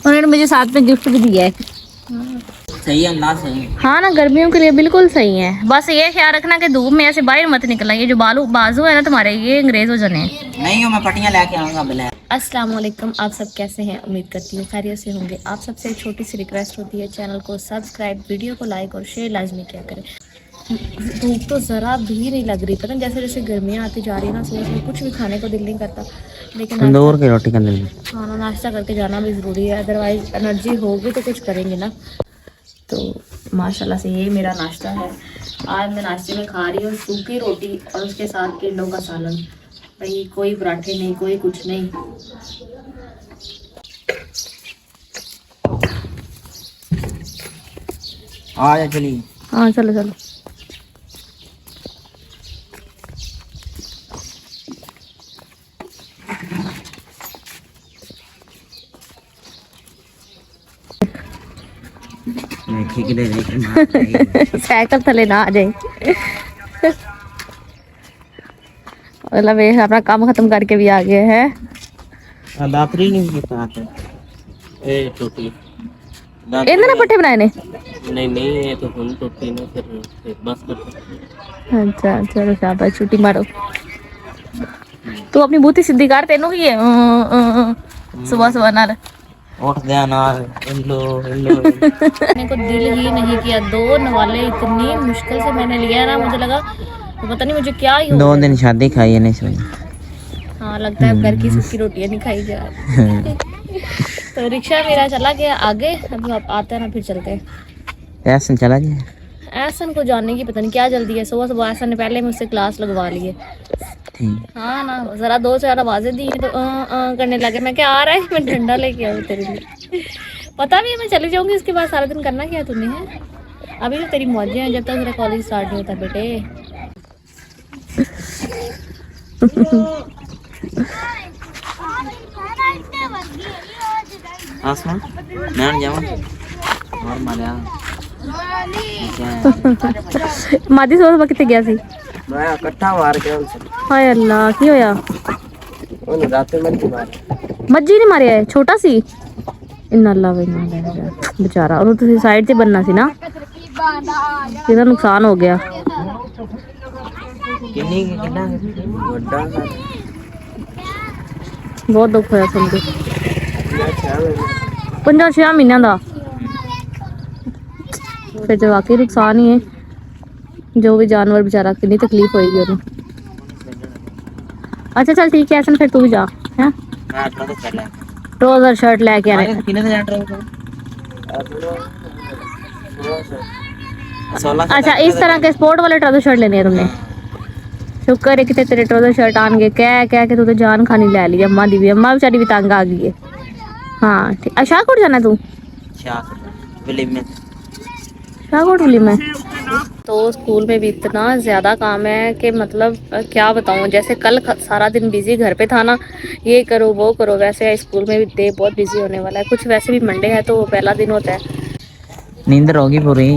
उन्होंने मुझे साथ में गिफ्ट भी दिया है। सही है, अंदाज सही है। हाँ ना, गर्मियों के लिए बिल्कुल सही है। बस ये ख्याल रखना कि धूप में ऐसे बाहर मत निकलना। ये जो बाजू है ना तुम्हारे, ये अंग्रेज हो जाने हैं। नहीं हो, मैं पट्टियां लेके आऊंगा ब्लैक। अस्सलाम वालेकुम, आप सब कैसे हैं? उम्मीद करती हूँ खैरियत से होंगे। आप सबसे एक छोटी सी रिक्वेस्ट होती है, चैनल को सब्सक्राइब, वीडियो को लाइक और शेयर लाजमी क्या करें। धूप तो ज़रा भी नहीं लग रही, पता नहीं जैसे जैसे गर्मियाँ आती जा रही है ना, सुबह सुबह कुछ भी खाने को दिल नहीं करता। लेकिन तंदूर की रोटी का दिल। हाँ ना, नाश्ता करके जाना भी ज़रूरी है, अदरवाइज एनर्जी होगी तो कुछ करेंगे ना। तो माशाल्लाह से ये मेरा नाश्ता है। आज मैं नाश्ते में खा रही हूँ सूखी रोटी और उसके साथ टिंडों का सालन। भाई कोई पराठे नहीं, कोई कुछ नहीं। आ जा चलिए। हाँ चलो चलो। साइकिल थले ना आ जाए। मतलब ये अपना काम खत्म करके भी आ गए हैं। दातरी नहीं पीता है ए टोटी। इन्होंने पट्टे बनाए ने? नहीं नहीं, ये तो हम टोटी ने फिर बस कर। अच्छा चलो शाबाश, छुट्टी मारो। तू अपनी बूथी सीधी कर, तेनू की है सुबह सुबह नाल उठ गया ना। Hello hello. मेरे को दिल ही नहीं किया। 2 नवाले इतनी मुश्किल से मैंने लिया ना, मुझे लगा तो पता नहीं मुझे क्या ही हो 2 गया। दिन शादी खाई है नहीं सोई। हाँ लगता है घर की सूखी रोटियां नहीं खाई जा रही। तो रिक्शा मेरा चला गया आगे, अभी आप आते हैं ना फिर चलते हैं। ऐसा चला गया। ऐसन को जानने की पता नहीं क्या जल्दी है। सुबह सुबह ऐसा ने पहले मुझसे क्लास लगवा ली है। ठीक। हाँ ना, जरा 2-4 आवाजें दी तो करने लगे। मैं क्या आ रहा है, मैं ठंडा लेके आऊँ तेरे लिए। पता भी है मैं चली जाऊंगी, उसके बाद सारा दिन करना क्या है तूने है। अभी तो तेरी मौजें हैं, जब तक तेरा कॉलेज स्टार्ट नहीं होता बेटे। आसमान नैन जावा और माल्या मादी सोच कितने गया सी? मैं इकट्ठा मार के उनसे। हाय अल्लाह, की होया? उन रातें मच्छी मार। मज्जी ने मारे है, छोटा सी। इन्ना अल्लाह वे ना बेचारा। और तो साइड से बनना सी ना, कितना नुकसान हो गया। किन्नी कितना बड़ा बहुत दुख होया सुन के। 5-6 महीनों का फिर तो वाकई नुकसान ही है। जो भी जानवर बेचारा, कितनी तकलीफ होएगी उन्हें। अच्छा चल ठीक है, ऐसा फिर तू भी जा हैं। ट्राउजर शर्ट लेके आ रहे। अच्छा इस तरह के स्पोर्ट वाले ट्राउजर शर्ट लेने हैं तुमने? शुक्र है कि तेरे ट्राउजर शर्ट आन गए। कह के तू तो जान खानी ले ली। अम्मा दी भी, अम्मा बेचारी भी तंग आ गई है। हाँ ठीक। शाहकोट जाना तू? शाहकोट विली में तो स्कूल में भी इतना ज़्यादा काम है कि मतलब क्या बताऊँ। जैसे कल सारा दिन बिजी घर पे था ना, ये करो वो करो। वैसे स्कूल में भी डे बहुत बिजी होने वाला है। कुछ वैसे भी मंडे है तो पहला दिन होता है। नींद होगी पूरी?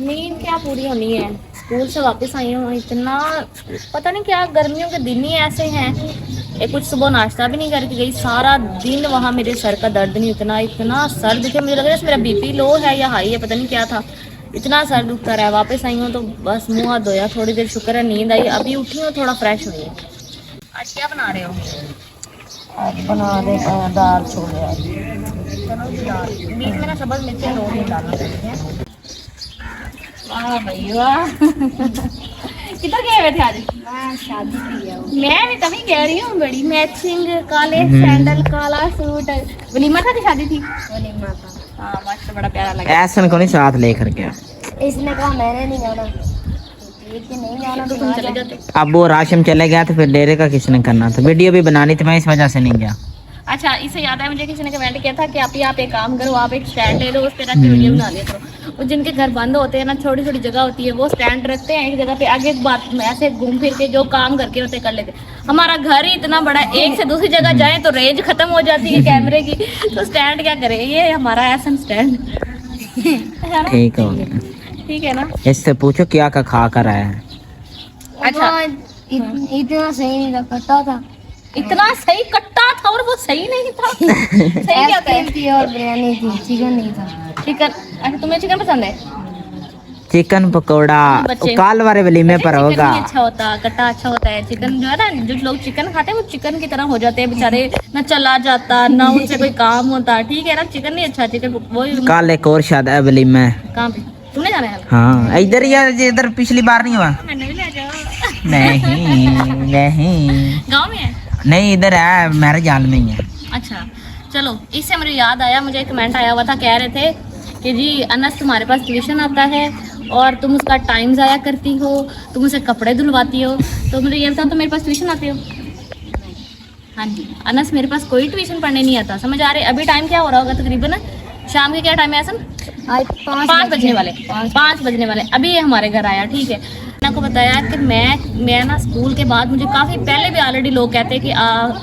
नींद क्या पूरी होनी है, स्कूल से वापस आई हूँ। इतना पता नहीं क्या, गर्मियों के दिन ही ऐसे हैं। ये कुछ सुबह नाश्ता भी नहीं करके गई, सारा दिन वहाँ मेरे सर का दर्द नहीं। इतना सर दुखे, मुझे लग रहा है मेरा बीपी लो है या हाई है, पता नहीं क्या था। इतना सर दुखता रहा। वापस आई हूँ तो बस मुँह हाथ धोया थोड़ी देर, शुक्र है नींद आई। अभी उठी हूँ, थोड़ा फ्रेश हुई हूँ। आज क्या बना रहे हो? आज बना रहे हैं दाल छोले। बीच में ना सब्ज़ मिर्ची रोटी नहीं डालना चाहिए। वाह भाई वाह। किधर गए हुए थे आज? शादी की। मैं भी तभी कह रही हूँ, बड़ी मैचिंग, काले सैंडल, काला सूट। वलीमा था कि शादी थी? वलीमा था। हाँ माशाल्लाह, बड़ा प्यारा लगा। ऐसा को नहीं साथ लेकर गया। इसने कहा मैंने नहीं जाना। नहीं जाना तो तुम चले जाते। अब वो राशिम चले गया तो फिर डेरे का किसने करना था? वीडियो भी बनानी थी, मैं इस वजह से नहीं गया। अच्छा इससे याद है, मुझे किसी ने कमेंट किया था कि आप एक काम करो, आप एक स्टैंड ले लो, उस पर रख के वीडियो बना लिया करो। वो जिनके घर बंद होते हैं ना, छोटी छोटी जगह होती है, वो स्टैंड रखते हैं एक जगह पे, आगे एक बात ऐसे घूम फिर के जो काम करके होते कर लेते। हमारा घर ही इतना बड़ा है, एक से दूसरी जगह जाए तो रेंज खत्म हो जाती है कैमरे की, तो स्टैंड क्या करे। ये हमारा ऐसा स्टैंड ठीक है। ठीक है ना। इससे पूछो क्या का खा कर आया है। अच्छा इतना सही नहीं लगता था। इतना सही कट्टा था और वो सही नहीं था। सही क्या था? थी और बिरयानी थी, चिकन नहीं था। चिकन। अच्छा तुम्हें चिकन पसंद है? चिकन पकोड़ा बच्चे- काल वाले वलीमे पर चिकन होगा। नहीं अच्छा होता, कट्टा अच्छा होता है। चिकन जो है ना, जो लोग चिकन खाते हैं वो चिकन की तरह हो जाते हैं बेचारे, ना चला जाता ना उनसे कोई काम होता। ठीक है ना, चिकन नहीं अच्छा। चिकन वो कल एक और शादी है वलीमा है। कहाँ पे तुमने जाना है? हाँ इधर ही है, इधर पिछली बार नहीं हुआ। मैंने भी ले जाओ। नहीं नहीं गाँव में है? नहीं इधर है, मैरिज हाल में ही है। अच्छा चलो, इससे मुझे याद आया, मुझे एक कमेंट आया हुआ था, कह रहे थे कि जी अनस तुम्हारे पास ट्यूशन आता है और तुम उसका टाइम ज़ाया करती हो, तुम उसे कपड़े धुलवाती हो। तो मुझे ये बताओ, तो मेरे पास ट्यूशन आते हो? हाँ जी अनस, मेरे पास कोई ट्यूशन पढ़ने नहीं आता। समझ आ रहे? अभी टाइम क्या हो रहा होगा तकरीबन? शाम के क्या टाइम है असन? आज 5 बजने वाले। 5 बजने वाले। अभी ये हमारे घर आया। ठीक है, मैंने आपको बताया कि मैं ना स्कूल के बाद, मुझे काफ़ी पहले भी ऑलरेडी लोग कहते हैं कि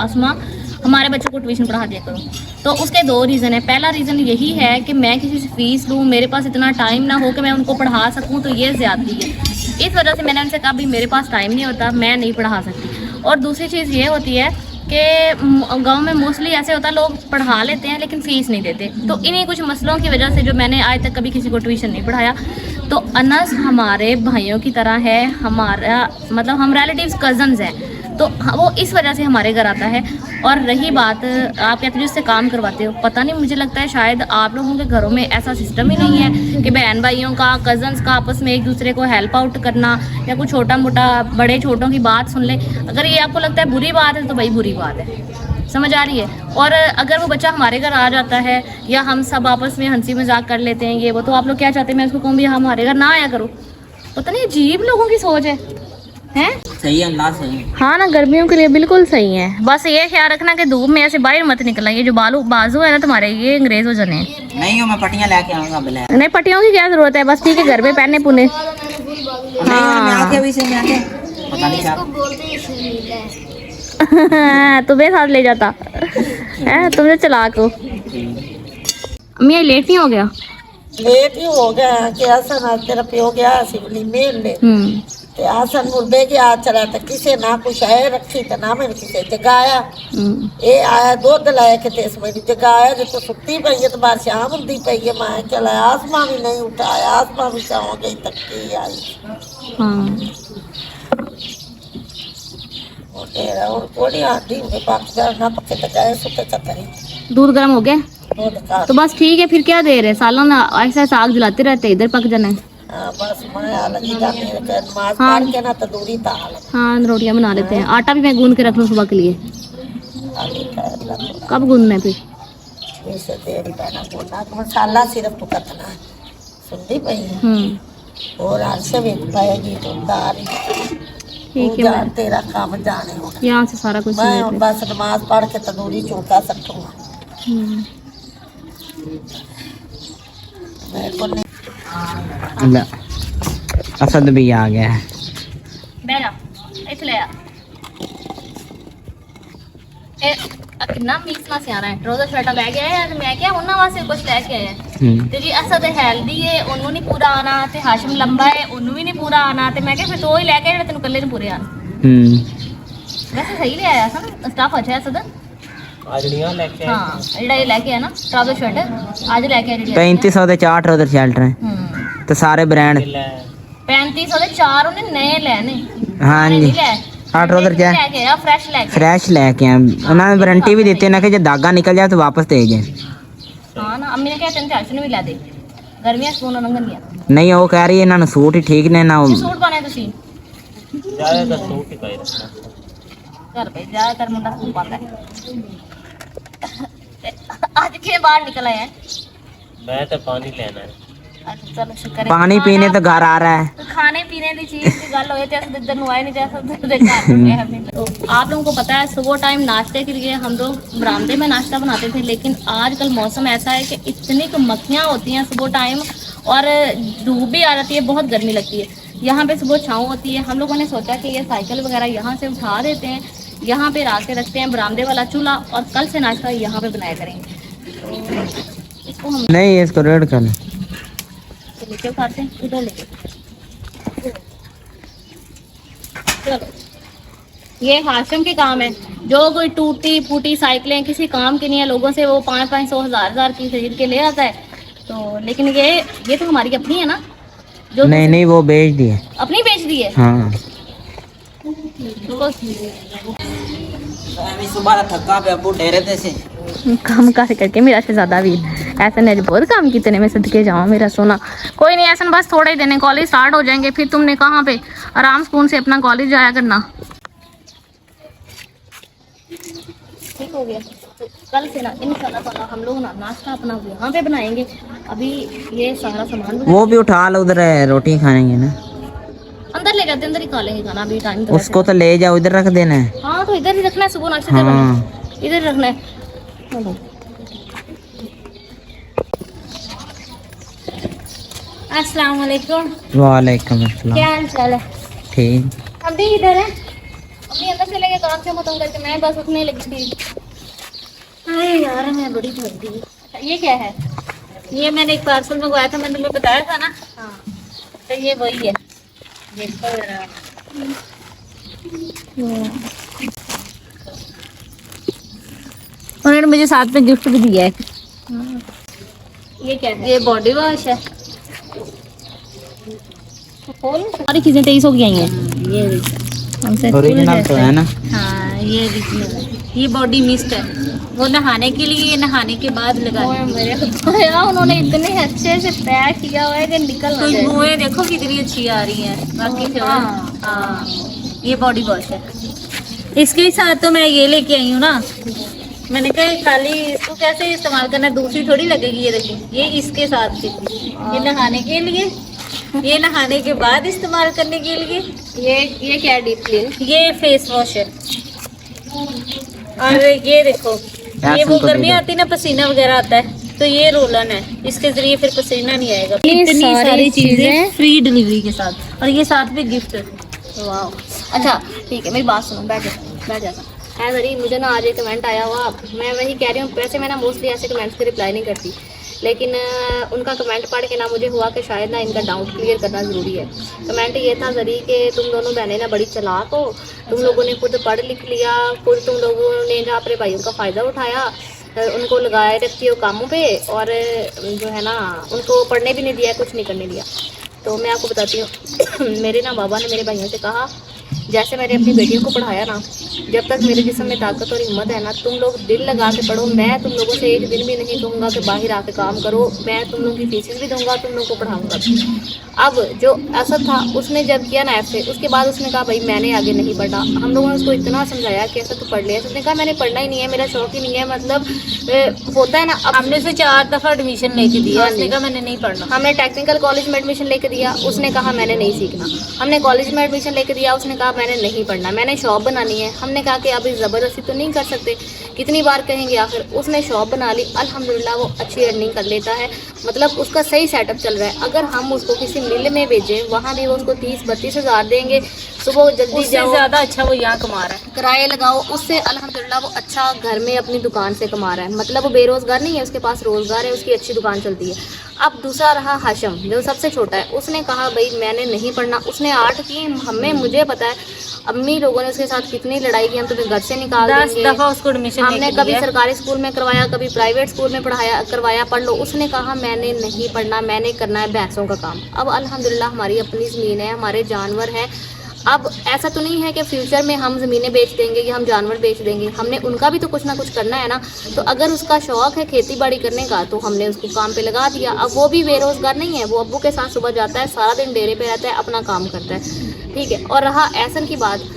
आसमा हमारे बच्चों को ट्यूशन पढ़ा दिया करो। तो उसके 2 रीज़न है। पहला रीज़न यही है कि मैं किसी से फीस लूँ, मेरे पास इतना टाइम ना हो कि मैं उनको पढ़ा सकूँ, तो ये ज़्यादती है। इस वजह से मैंने उनसे कहा भाई मेरे पास टाइम नहीं होता, मैं नहीं पढ़ा सकती। और दूसरी चीज़ ये होती है कि गांव में मोस्टली ऐसे होता है, लोग पढ़ा लेते हैं लेकिन फ़ीस नहीं देते। तो इन्हीं कुछ मसलों की वजह से जो मैंने आज तक कभी किसी को ट्यूशन नहीं पढ़ाया। तो अनस हमारे भाइयों की तरह है, हमारा मतलब हम रिलेटिव्स कज़न्स हैं, तो वो इस वजह से हमारे घर आता है। और रही बात आप कहते हो जिससे काम करवाते हो, पता नहीं, मुझे लगता है शायद आप लोगों के घरों में ऐसा सिस्टम ही नहीं है कि बहन भाइयों का, कज़न्स का आपस में एक दूसरे को हेल्प आउट करना या कुछ छोटा मोटा बड़े छोटों की बात सुन ले। अगर ये आपको लगता है बुरी बात है तो भाई बुरी बात है। समझ आ रही है? और अगर वो बच्चा हमारे घर आ जाता है या हम सब आपस में हंसी मजाक कर लेते हैं ये वो, तो आप लोग क्या चाहते हैं मैं उसको कहूँ भी हमारे घर ना आया करो? पता नहीं अजीब लोगों की सोच है। हैं? सही है, अल्लाह सही है। हाँ ना, गर्मियों के लिए बिल्कुल सही है। बस ये ख्याल रखना कि धूप में ऐसे बाहर मत निकलना। ये जो बाजू है ना तुम्हारे, ये अंग्रेज हो जाने। नहीं हो, मैं पट्टियां लेके आऊंगा बिल्ला। नहीं पट्टियों की क्या जरूरत है, बस ठीक है घर पे पहनने पुने। नहीं मैं आके अभी से मैं आके पता नहीं क्या बोलते हैं इसलिए मिलता है। तुम्हें साथ ले जाता है, तुमने चलाक हो। अम्मी लेट नहीं हो गया? ਲੇਟ ਹੀ ਹੋ ਗਿਆ ਕਿ ਆਸਨ ਅੱਜ ਤੇਰਾ ਪਿਓ ਗਿਆ ਸੀ ਵਲੀਮੇ ਲੈ ਤੇ ਆਸਨ ਮੁਰਦੇ ਗਿਆ ਚਲਾ ਤੇ ਕਿਸੇ ਨਾ ਕੁਛ ਹੈ ਰੱਖੀ ਤੇ ਨਾ ਮੈਨੂੰ ਕਿਸੇ ਜਗਾਇਆ ਇਹ ਆਇਆ ਦੁੱਧ ਲੈ ਕੇ ਤੇ ਇਸ ਮੈਨੂੰ ਜਗਾਇਆ ਜੇ ਤੂੰ ਸੁੱਤੀ ਪਈ ਹੈ ਤੇ ਬਾਹਰ ਸ਼ਾਮ ਹੁੰਦੀ ਪਈ ਹੈ ਮੈਂ ਚਲਾ ਆਸਮਾਂ ਵੀ ਨਹੀਂ ਉਠਾਇਆ ਆਸਮਾਂ ਵੀ ਸੌਂ ਗਈ ਤੱਕੀ ਆਈ और तेरा और कोड़ी आती है पाकिस्तान ना पक्के तक गए सुते चक्करी दूध गर्म हो गया? दूध का तो बस ठीक है, फिर क्या देर है, सालन ऐसा ऐसा आग जलाते रहते, इधर पक जाना है। बस मैं लगी जाती है नमाज पढ़ के ना तो दूरी ताल हाँ रोटियां बना लेते हैं। आटा भी मैं गूंद के रख लूँ सुबह के लिए। कब गूंदना है फिर? इसे तेरी पहना बोलना कि मसाला सिर्फ पकतना है सुनती पई और अर्श भी पाएगी तो दाल ठीक है, जान तेरा काम जाने हो यहाँ से सारा कुछ मैं लेते हैं। बस नमाज पढ़ के तंदूरी चौका सकूंगा मेरे को नहीं ला असद भी आ गया है। ਬਹਿ ਜਾ ਇੱਥੇ ਲੈ ਆ। ਇਹ ਕਿੰਨਾ ਮੀਸ ਨਾ ਸਿਆਣਾ ਹੈ, ਟਰੋਜ਼ਰ ਸ਼ਰਟਾਂ ਲੈ ਕੇ ਆਇਆ ਤੇ ਮੈਂ ਕਿਹਾ ਉਹਨਾਂ ਵਾਸਤੇ ਕੁਝ ਲੈ ਕੇ ਆਇਆ ਤੇ ਜੀ ਅਸਦ ਹੈਲਦੀ ਹੈ, ਉਹਨੂੰ ਨਹੀਂ ਪੂਰਾ ਆਣਾ, ਤੇ ਹਾਸ਼ਮ ਲੰਬਾ ਹੈ, ਉਹਨੂੰ ਵੀ ਨਹੀਂ ਪੂਰਾ ਆਣਾ, ਤੇ ਮੈਂ ਕਿਹਾ ਫਿਰ ਤੂੰ ਹੀ ਲੈ ਕੇ ਜਿਹੜਾ ਤੈਨੂੰ ਇਕੱਲੇ ਨੂੰ ਪੂਰੇ ਆਣ। ਵੈਸੇ ਸਹੀ ਲੈ ਆਇਆ ਸਨ, ਸਟਾਫ ਅੱਛਾ ਹੈ ਅਸਦ। ਆਜੜੀਆਂ ਲੈ ਕੇ ਹਾਂ ਜਿਹੜਾ ਇਹ ਲੈ ਕੇ ਆਇਆ ਨਾ ਟਰੋਜ਼ਰ ਸ਼ਰਟ ਅੱਜ ਲੈ ਕੇ ਆਇਆ ਜਿਹੜੀ 3500 ਦੇ 4 ਟਰੋਜ਼ਰ ਸ਼ਰਟ ਨੇ ਤੇ ਸਾਰੇ ਬ੍ਰਾਂਡ 3500 ਦੇ 4 ਉਹਨੇ ਨਏ ਲੈਣੇ। ਹਾਂ ਜੀ ਲੈ 8 ਟਰੋਜ਼ਰ ਕਿਆ ਲੈ ਕੇ ਆ ਫਰੈਸ਼ ਲੈ ਕੇ। फ्रेश लेके आए उन्होंने वारंटी भी देती है ना कि जो धागा निकल जाए तो वापस दे जाए। ਹਾਂ ਨਾ ਅੰਮੀ ਨੇ ਕਿਹਾ ਤੈਨੂੰ ਚਾਚੂ ਨੂੰ ਵੀ ਲੈ ਦੇ, ਗਰਮੀਆਂ ਸਕੂਲੋਂ ਲੰਘਣਗੀਆਂ। नहीं वो कह रही है इन्होंने सूट ही ठीक ने ना ਜੇ ਸੂਟ ਪਾਣੇ ਤੁਸੀਂ ज्यादातर सूट ही पाए रखना। ਘਰ ਪਈ ਜ਼ਿਆਦਾਤਰ ਮੁੰਡਾ ਸੂਟ ਪਾਉਂਦਾ ਹੈ। ਤੇ ਅੱਜ ਕਿਵੇਂ ਬਾਹਰ ਨਿਕਲ ਆਇਆ ਹੈ? मैं तो पानी लेना है। अच्छा चलो शुक्र है। पानी पीने तो घर आ रहा है। तो खाने पीने की चीज की गल होए तो इधर नु आए नहीं जैसा उधर घर में है। तो आप लोगों को पता है सुबह टाइम नाश्ते के लिए हम लोग बरामदे में नाश्ता बनाते थे, लेकिन आजकल मौसम ऐसा है कि इतनी मक्खियाँ होती हैं सुबह टाइम और धूप भी आ जाती है, बहुत गर्मी लगती है। यहाँ पे सुबह छाँव होती है। हम लोगों ने सोचा कि ये साइकिल वगैरह यहाँ से उठा देते हैं, यहाँ पे ला के रखते हैं बरामदे वाला चूल्हा, और कल से नाश्ता यहाँ पे बनाया करेंगे। तो इसको हम नहीं इसको रेड कर नीचे उठाते हैं, इधर लेके चलो। ये हाशिम के काम है। जो कोई टूटी फूटी साइकिलें किसी काम की नहीं है, लोगों से वो 500 1000 की खरीद के ले आता है। तो लेकिन ये तो हमारी अपनी है ना, जो नहीं नहीं वो बेच दिए। अपनी बेच दी है। हाँ तो सुबह थका पे अबू डेरे थे से काम कर करके मेरा शहजादा भी ऐसा ने बहुत काम कितने में सदके जाओ मेरा सोना। कोई नहीं, ऐसा बस थोड़े ही दिन कॉलेज स्टार्ट हो जाएंगे, फिर तुमने कहाँ पे आराम सुकून से अपना कॉलेज जाया करना। ठीक हो गया। तो कल से ना इंशाल्लाह ताला हम लोग ना नाश्ता अपना यहाँ पे बनाएंगे। अभी ये सारा सामान वो भी उठा लो, उधर रोटी खाएंगे ना, अंदर ले जाते, अंदर ही खा लेंगे खाना। अभी टाइम तो उसको तो ले जाओ, इधर रख देना है। हाँ तो इधर ही रखना है, सुबह नाश्ते हाँ इधर ही रखना है। चलो। अस्सलाम वालेकुम। वालेकुम अस्सलाम। क्या हाल चाल है? ठीक। अम्मी इधर है? अम्मी अंदर चले गए काम से खत्म करके, मैं बस उठने लगी थी। अरे यार मैं बड़ी थक गई। ये क्या है? ये मैंने एक पार्सल मंगवाया था, मैंने तुम्हें बताया था ना। हाँ तो ये वही है, देखो जरा। उन्होंने मुझे साथ में गिफ्ट भी दिया है। ये क्या है? ये बॉडी वॉश है। सारी चीजें 23 हो गई हैं। ये हमसे ओरिजिनल तो है ना? हाँ ये ओरिजिनल है। ये बॉडी मिस्ट है, वो नहाने के लिए, नहाने के बाद लगाने के लिए। उन्होंने इतने अच्छे से पैक किया हुआ है कि निकल ना जाए। मुँह देखो कितनी अच्छी आ रही है बाकी। हाँ ये बॉडी वॉश है। इसके साथ तो मैं ये लेके आई हूँ ना, मैंने कहा खाली इसको कैसे इस्तेमाल करना, दूसरी थोड़ी लगेगी। ये देखिए, ये इसके साथ थी। ये नहाने के लिए, ये नहाने के बाद इस्तेमाल करने के लिए। ये क्या डीप क्लीन, ये फेस वॉश है। और ये देखो, ये वो गर्मी आती है ना, पसीना वगैरह आता है, तो ये रोलन है, इसके जरिए फिर पसीना नहीं आएगा। इतनी सारी चीजें फ्री डिलीवरी के साथ, और ये साथ में गिफ्ट। वाह अच्छा ठीक है, मेरी बात सुनो, बैठ जाता है। सरी मुझे ना आज एक कमेंट आया हुआ, मैं वही कह रही हूँ। वैसे मैं ना मोस्टली ऐसे कमेंट्स के रिप्लाई नहीं करती, लेकिन उनका कमेंट पढ़ के ना मुझे हुआ कि शायद ना इनका डाउट क्लियर करना ज़रूरी है। कमेंट ये था जरी कि तुम दोनों बहनें ना बड़ी चालाक हो, तुम लोगों ने खुद पढ़ लिख लिया, खुद तुम लोगों ने ना अपने भाइयों का फ़ायदा उठाया, उनको लगाए रखती हो कामों पे, और जो है ना उनको पढ़ने भी नहीं दिया, कुछ नहीं करने दिया। तो मैं आपको बताती हूँ मेरे ना बाबा ने मेरे भाइयों से कहा, जैसे मैंने अपनी बेटियों को पढ़ाया ना, जब तक मेरे जिस्म में ताकत और हिम्मत है ना, तुम लोग दिल लगा के पढ़ो। मैं तुम लोगों से एक दिन भी नहीं कहूँगा कि बाहर आके काम करो, मैं तुम लोगों की फीसेस भी दूंगा, तुम लोगों को पढ़ाऊँगा। अब जो असद था उसने जब किया ना ऐसे, उसके बाद उसने कहा भाई मैंने आगे नहीं पढ़ा। हम लोगों ने उसको इतना समझाया कि ऐसा तो पढ़ लिया, उसने कहा मैंने पढ़ना ही नहीं है, मेरा शौक ही नहीं है। मतलब होता है ना, अब हमने उसे 4 दफ़ा एडमिशन लेके दिया, उसने कहा मैंने नहीं पढ़ना। हमने टेक्निकल कॉलेज में एडमिशन लेके दिया, उसने कहा मैंने नहीं सीखना। हमने कॉलेज में एडमिशन लेके दिया, उसने कहा मैंने नहीं पढ़ना, मैंने शॉप बनानी है। हमने कहा कि अभी ज़बरदस्ती तो नहीं कर सकते, कितनी बार कहेंगे। आखिर उसने शॉप बना ली, अल्हम्दुलिल्लाह वो अच्छी अर्निंग कर लेता है, मतलब उसका सही सेटअप चल रहा है। अगर हम उसको किसी मिल में भेजें, वहाँ भी वो उसको 30-32 हज़ार देंगे, सुबह जल्दी जाओ, ज़्यादा अच्छा वो यहाँ कमा रहा है। किराए लगाओ, उससे अल्हम्दुलिल्लाह वो अच्छा घर में अपनी दुकान से कमा रहा है। मतलब वो बेरोज़गार नहीं है, उसके पास रोज़गार है, उसकी अच्छी दुकान चलती है। अब दूसरा रहा हाशम, जो सबसे छोटा है, उसने कहा भाई मैंने नहीं पढ़ना। उसने 8 की, मुझे पता है अम्मी लोगों ने उसके साथ कितनी लड़ाई की, हम तुम्हें घर से निकाल देंगे। 10 दफ़ा उसको एडमिशन हमने कभी सरकारी स्कूल में करवाया, कभी प्राइवेट स्कूल में करवाया, पढ़ लो। उसने कहा मैंने नहीं पढ़ना, मैंने करना है भैंसों का काम। अब अल्हम्दुलिल्लाह हमारी अपनी ज़मीन है, हमारे जानवर हैं। अब ऐसा तो नहीं है कि फ्यूचर में हम ज़मीनें बेच देंगे या हम जानवर बेच देंगे, हमने उनका भी तो कुछ ना कुछ करना है ना। तो अगर उसका शौक़ है खेती बाड़ी करने का, तो हमने उसको काम पे लगा दिया। अब वो भी बेरोज़गार नहीं है, वो अब्बू के साथ सुबह जाता है, सारा दिन डेरे पे रहता है, अपना काम करता है, ठीक है। और रहा एहसन की बात,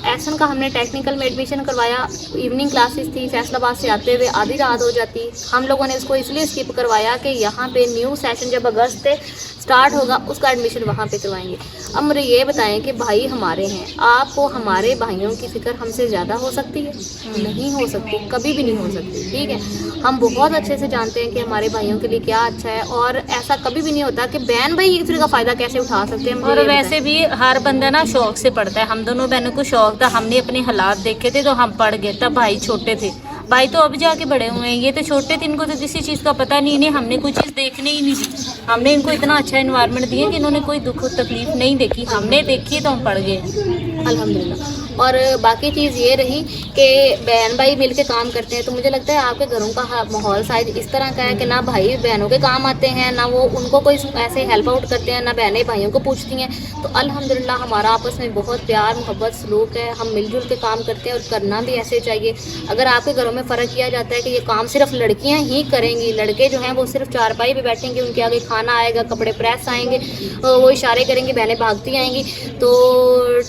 एहसन का हमने टेक्निकल में एडमिशन करवाया, इवनिंग क्लासेस थी, फैसलाबाद से आते हुए आधी रात हो जाती। हम लोगों ने इसको इसलिए स्किप करवाया कि यहाँ पे न्यू सेशन जब अगस्त से स्टार्ट होगा, उसका एडमिशन वहाँ पे करवाएंगे। अब मुझे ये बताएं कि भाई हमारे हैं, आपको हमारे भाइयों की फ़िक्र हमसे ज़्यादा हो सकती है? नहीं हो सकती, कभी भी नहीं हो सकती, ठीक है। हम बहुत अच्छे से जानते हैं कि हमारे भाइयों के लिए क्या अच्छा है, और ऐसा कभी भी नहीं होता कि बहन भाई एक दूसरे का फ़ायदा कैसे उठा सकते हैं। और वैसे भी हर बंदा ना शौक से पढ़ता है। हम दोनों बहनों को शौक था, हमने अपने हालात देखे थे तो हम पढ़ गए। तब भाई छोटे थे, भाई तो अब जाके बड़े हुए हैं, ये तो छोटे थे, इनको तो किसी चीज़ का पता नहीं, इन्हें हमने कोई चीज़ देखने ही नहीं दी। हमने इनको इतना अच्छा इन्वायरमेंट दिया कि इन्होंने कोई दुख तकलीफ नहीं देखी, हमने देखी तो हम पढ़ गए। अल्हम्दुलिल्लाह। और बाकी चीज़ ये रही कि बहन भाई मिलके काम करते हैं, तो मुझे लगता है आपके घरों का माहौल शायद इस तरह का है कि ना भाई बहनों के काम आते हैं, ना वो उनको कोई ऐसे हेल्प आउट करते हैं, ना बहनें भाइयों को पूछती हैं। तो अल्हम्दुलिल्लाह हमारा आपस में बहुत प्यार मोहब्बत सलूक है, हम मिलजुल के काम करते हैं और करना भी ऐसे चाहिए। अगर आपके घरों में फ़र्क किया जाता है कि ये काम सिर्फ लड़कियाँ ही करेंगी, लड़के जो हैं वो सिर्फ चारपाई पे बैठेंगे, उनके आगे खाना आएगा, कपड़े प्रेस आएंगे, वो इशारे करेंगी, बहनें भागती आएंगी, तो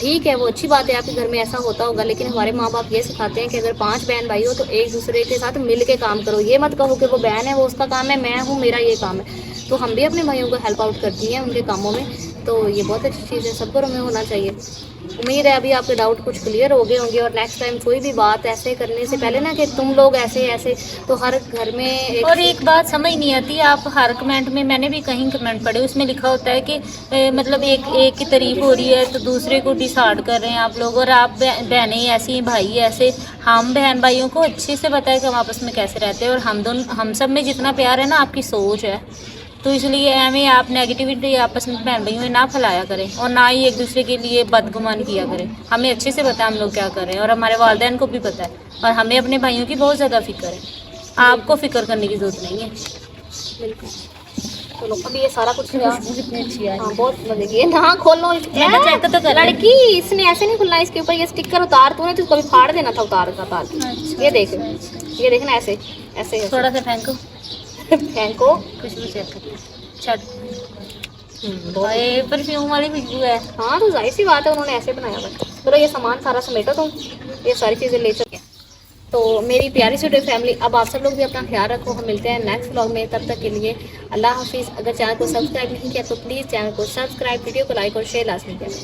ठीक है, वो अच्छी बात है आपके घर में ऐसा होता होगा। लेकिन हमारे माँ बाप ये सिखाते हैं कि अगर 5 बहन भाई हो तो एक दूसरे के साथ मिल के काम करो। ये मत कहो कि वो बहन है वो उसका काम है, मैं हूँ मेरा ये काम है। तो हम भी अपने भाइयों को हेल्प आउट करती हैं उनके कामों में, तो ये बहुत अच्छी चीज़ है, सब घरों में होना चाहिए। उम्मीद है अभी आपके डाउट कुछ क्लियर हो गए होंगे, और नेक्स्ट टाइम कोई भी बात ऐसे करने से पहले ना कि तुम लोग ऐसे ऐसे, तो हर घर में और एक बात समझ नहीं आती, आप हर कमेंट में, मैंने भी कहीं कमेंट पढ़े, उसमें लिखा होता है कि मतलब एक की तारीफ हो रही है तो दूसरे को डिसहार्ड कर रहे हैं आप लोग, और आप बहनें ऐसी भाई ऐसे। हम बहन भाइयों को अच्छे से पता है कि हम आपस में कैसे रहते हैं, और हम सब में जितना प्यार है ना आपकी सोच है, तो इसलिए एवं आप नेगेटिविटी आपस में बहन भाइयों में ना फैलाया करें, और ना ही एक दूसरे के लिए बदगुमान किया करें। हमें अच्छे से पता है हम लोग क्या कर रहे हैं, और हमारे वालिदैन को भी पता है, और हमें अपने भाइयों की बहुत ज़्यादा फिक्र है। आपको फिक्र करने की ज़रूरत नहीं है। बिल्कुल। चलो अभी ये सारा कुछ कितनी अच्छी है, हाँ बहुत मजे की है ना। खोलो चेक तो कर लड़की, इसने ऐसे नहीं खुलना, इसके ऊपर ये स्टिकर उतार, तूने तो कभी फाड़ देना था उतार। ये देख, ये देखना ऐसे ऐसे थोड़ा सा फेंको, फेंको, खुशबू चेक कर, छट, परफ्यूम वाली खुशबू है। हाँ तो जाहिर सी बात है उन्होंने ऐसे बनाया हुआ है। चलो ये सामान सारा समेटो तुम, ये सारी चीज़ें ले चुके हैं। तो मेरी प्यारी सी फैमिली, अब आप सब लोग भी अपना ख्याल रखो, हम मिलते हैं नेक्स्ट व्लॉग में, तब तक के लिए अल्लाह हाफिज़। अगर चैनल को सब्सक्राइब नहीं किया तो प्लीज़ चैनल को सब्सक्राइब, वीडियो को लाइक और शेयर लाजमी करें।